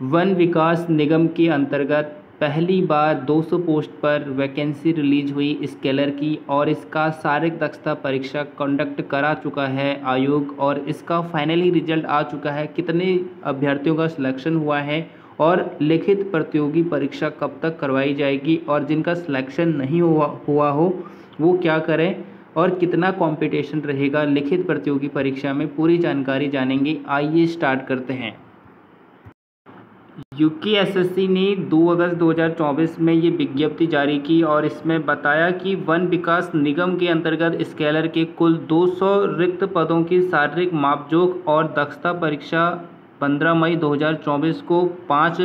One विकास निगम के अंतर्गत पहली बार 200 पोस्ट पर वैकेंसी रिलीज हुई स्केलर की, और इसका शारीरिक दक्षता परीक्षा कंडक्ट करा चुका है आयोग, और इसका फाइनली रिजल्ट आ चुका है। कितने अभ्यर्थियों का सिलेक्शन हुआ है और लिखित प्रतियोगी परीक्षा कब तक करवाई जाएगी, और जिनका सिलेक्शन नहीं हुआ हो वो क्या करें, और कितना कंपटीशन रहेगा लिखित प्रतियोगी परीक्षा में, पूरी जानकारी जानेंगे। आइए स्टार्ट करते हैं। यूकेएसएससी ने 2 अगस्त 2024 में ये विज्ञप्ति जारी की, और इसमें बताया कि वन विकास निगम के अंतर्गत स्केलर के कुल 200 रिक्त पदों की शारीरिक मापजोख और दक्षता परीक्षा 15 मई 2024 को 5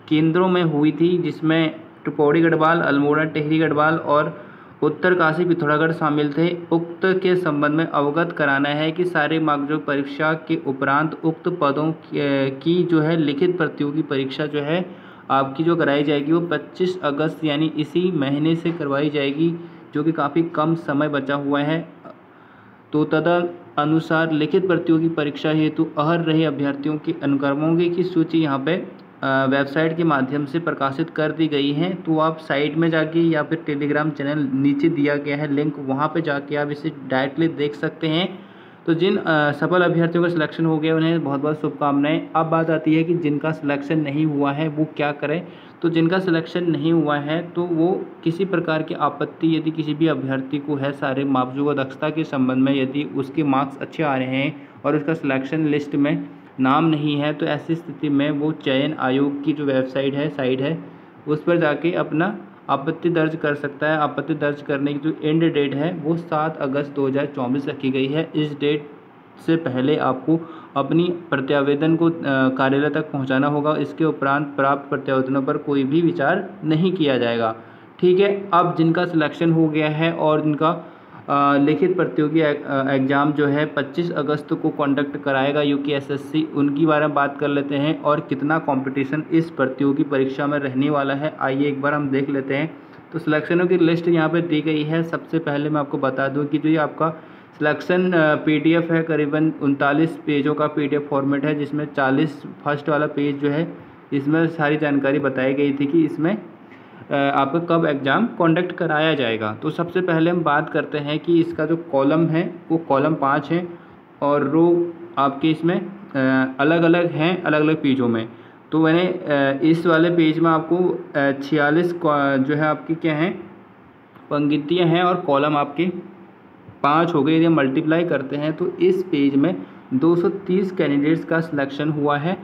केंद्रों में हुई थी, जिसमें टुपौड़ी गढ़वाल, अल्मोड़ा, टिहरी गढ़वाल और उत्तरकाशी पिथौरागढ़ शामिल थे। उक्त के संबंध में अवगत कराना है कि शारीरिक मापजोख परीक्षा के उपरांत उक्त पदों की जो है लिखित प्रतियोगी परीक्षा जो है आपकी जो कराई जाएगी वो 25 अगस्त यानी इसी महीने से करवाई जाएगी, जो कि काफ़ी कम समय बचा हुआ है। तो तदनुसार लिखित प्रतियोगी परीक्षा हेतु अहर रहे अभ्यर्थियों के अनुक्रमों की सूची यहाँ पे वेबसाइट के माध्यम से प्रकाशित कर दी गई है। तो आप साइट में जाके या फिर टेलीग्राम चैनल नीचे दिया गया है लिंक, वहाँ पे जाके आप इसे डायरेक्टली देख सकते हैं। तो जिन सफल अभ्यर्थियों का सिलेक्शन हो गया उन्हें बहुत बहुत शुभकामनाएं। अब बात आती है कि जिनका सिलेक्शन नहीं हुआ है वो क्या करें। तो जिनका सिलेक्शन नहीं हुआ है तो वो किसी प्रकार की आपत्ति यदि किसी भी अभ्यर्थी को है सारे मापजोख व दक्षता के संबंध में, यदि उसके मार्क्स अच्छे आ रहे हैं और उसका सिलेक्शन लिस्ट में नाम नहीं है, तो ऐसी स्थिति में वो चयन आयोग की जो वेबसाइट है, साइट है, उस पर जाके अपना आपत्ति दर्ज कर सकता है। आपत्ति दर्ज करने की जो एंड डेट है वो 7 अगस्त 2024 रखी गई है। इस डेट से पहले आपको अपनी प्रत्यावेदन को कार्यालय तक पहुंचाना होगा। इसके उपरांत प्राप्त प्रत्यावेदनों पर कोई भी विचार नहीं किया जाएगा। ठीक है। अब जिनका सिलेक्शन हो गया है और जिनका लिखित प्रतियोगी एग्ज़ाम जो है 25 अगस्त को कंडक्ट कराएगा यूकेएसएससी, उनकी बारे में बात कर लेते हैं और कितना कंपटीशन इस प्रतियोगी परीक्षा में रहने वाला है आइए एक बार हम देख लेते हैं। तो सिलेक्शनों की लिस्ट यहाँ पे दी गई है। सबसे पहले मैं आपको बता दूं कि जो ये आपका सिलेक्शन पीडीएफ है, करीबन 39 पेजों का पीडीएफ फॉर्मेट है, जिसमें 40 फर्स्ट वाला पेज जो है इसमें सारी जानकारी बताई गई थी कि इसमें आपका कब एग्ज़ाम कंडक्ट कराया जाएगा। तो सबसे पहले हम बात करते हैं कि इसका जो कॉलम है वो कॉलम 5 है और रो आपके इसमें अलग अलग हैं, अलग अलग पेजों में। तो मैंने इस वाले पेज में आपको 46 जो है आपकी क्या हैं पंक्तियाँ हैं और कॉलम आपके 5 हो गए। यदि हम मल्टीप्लाई करते हैं तो इस पेज में 230 कैंडिडेट्स का सिलेक्शन हुआ है।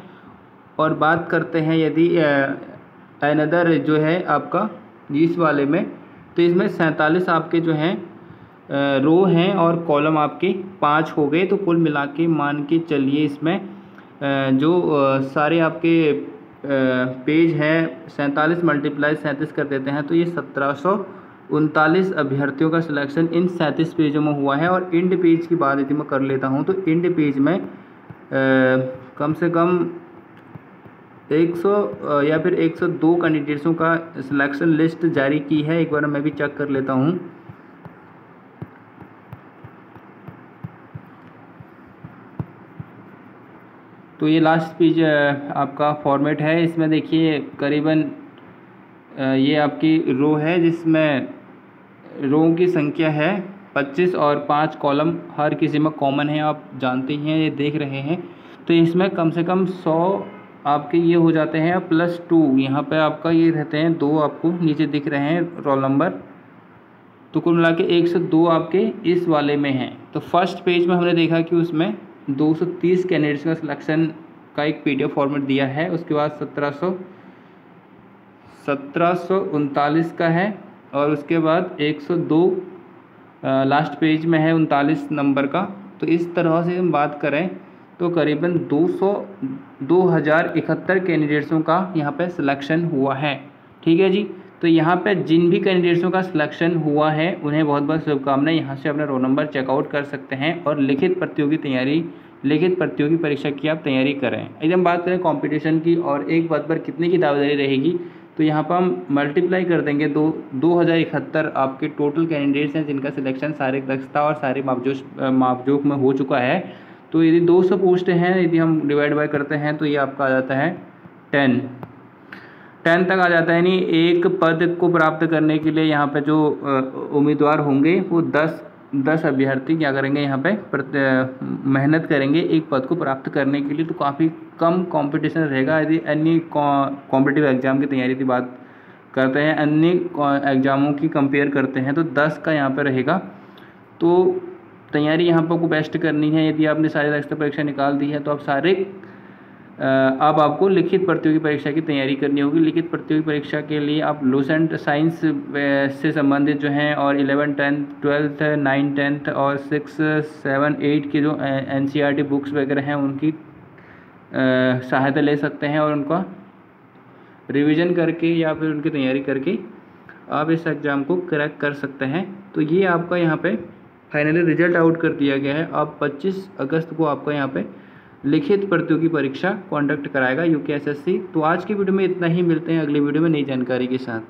और बात करते हैं यदि अनदर जो है आपका इस वाले में, तो इसमें 47 आपके जो हैं रो हैं और कॉलम आपके 5 हो गए। तो कुल मिला के मान के चलिए इसमें जो सारे आपके पेज हैं 47 मल्टीप्लाई 37 कर देते हैं तो ये 1739 अभ्यर्थियों का सिलेक्शन इन 37 पेजों में हुआ है। और इंड पेज की बात यदि मैं कर लेता हूँ तो इंड पेज में कम से कम 100 या फिर 102 कैंडिडेट्सों का सिलेक्शन लिस्ट जारी की है। एक बार मैं भी चेक कर लेता हूँ। तो ये लास्ट पेज आपका फॉर्मेट है। इसमें देखिए करीबन ये आपकी रो है जिसमें रो की संख्या है 25 और 5 कॉलम हर किसी में कॉमन है, आप जानते ही हैं, ये देख रहे हैं। तो इसमें कम से कम 100 आपके ये हो जाते हैं +2 यहाँ पे आपका ये रहते हैं 2 आपको नीचे दिख रहे हैं रोल नंबर। तो कुल मिला के 102 आपके इस वाले में हैं। तो फर्स्ट पेज में हमने देखा कि उसमें 230 कैंडिडेट्स का सिलेक्शन का एक पीडीएफ फॉर्मेट दिया है। उसके बाद 1739 का है और उसके बाद 102 लास्ट पेज में है 39 नंबर का। तो इस तरह से हम बात करें तो करीबन 2071 कैंडिडेट्सों का यहाँ पे सिलेक्शन हुआ है। ठीक है जी। तो यहाँ पे जिन भी कैंडिडेट्सों का सिलेक्शन हुआ है उन्हें बहुत बहुत शुभकामनाएं। यहाँ से अपना रोल नंबर चेकआउट कर सकते हैं और लिखित प्रतियोगी परीक्षा की आप तैयारी करें। यदि हम बात करें कंपटीशन की और एक पद पर कितने की दावेदारी रहेगी, तो यहाँ पर हम मल्टीप्लाई कर देंगे 2071 आपके टोटल कैंडिडेट्स हैं जिनका सिलेक्शन शारीरिक दक्षता और सारे मापजोख में हो चुका है। तो यदि 200 पोस्ट हैं, यदि हम डिवाइड बाय करते हैं तो ये आपका आ जाता है 10 तक आ जाता है। यानी एक पद को प्राप्त करने के लिए यहाँ पे जो उम्मीदवार होंगे वो 10 अभ्यर्थी क्या करेंगे, यहाँ पे मेहनत करेंगे एक पद को प्राप्त करने के लिए। तो काफ़ी कम कंपटीशन रहेगा। यदि अन्य कॉम्पिटिटिव एग्ज़ाम की तैयारी की बात करते हैं, अन्य एग्ज़ामों की कंपेयर करते हैं, तो 10 का यहाँ पर रहेगा। तो तैयारी यहाँ पर आपको बेस्ट करनी है। यदि आपने शारीरिक दक्षता परीक्षा निकाल दी है तो अब आपको लिखित प्रतियोगी परीक्षा की तैयारी करनी होगी। लिखित प्रतियोगी परीक्षा के लिए आप लूसेंट साइंस से संबंधित जो हैं और 11, 10, 12, 9, 10 और 6, 7, 8 की जो NCERT बुक्स वगैरह हैं उनकी सहायता ले सकते हैं और उनका रिवीजन करके या फिर उनकी तैयारी करके आप इस एग्ज़ाम को क्रैक कर सकते हैं। तो ये आपका यहाँ पे फाइनली रिजल्ट आउट कर दिया गया है। अब 25 अगस्त को आपका यहाँ पे लिखित प्रतियोगी परीक्षा कंडक्ट कराएगा UKSSC। तो आज की वीडियो में इतना ही, मिलते हैं अगली वीडियो में नई जानकारी के साथ।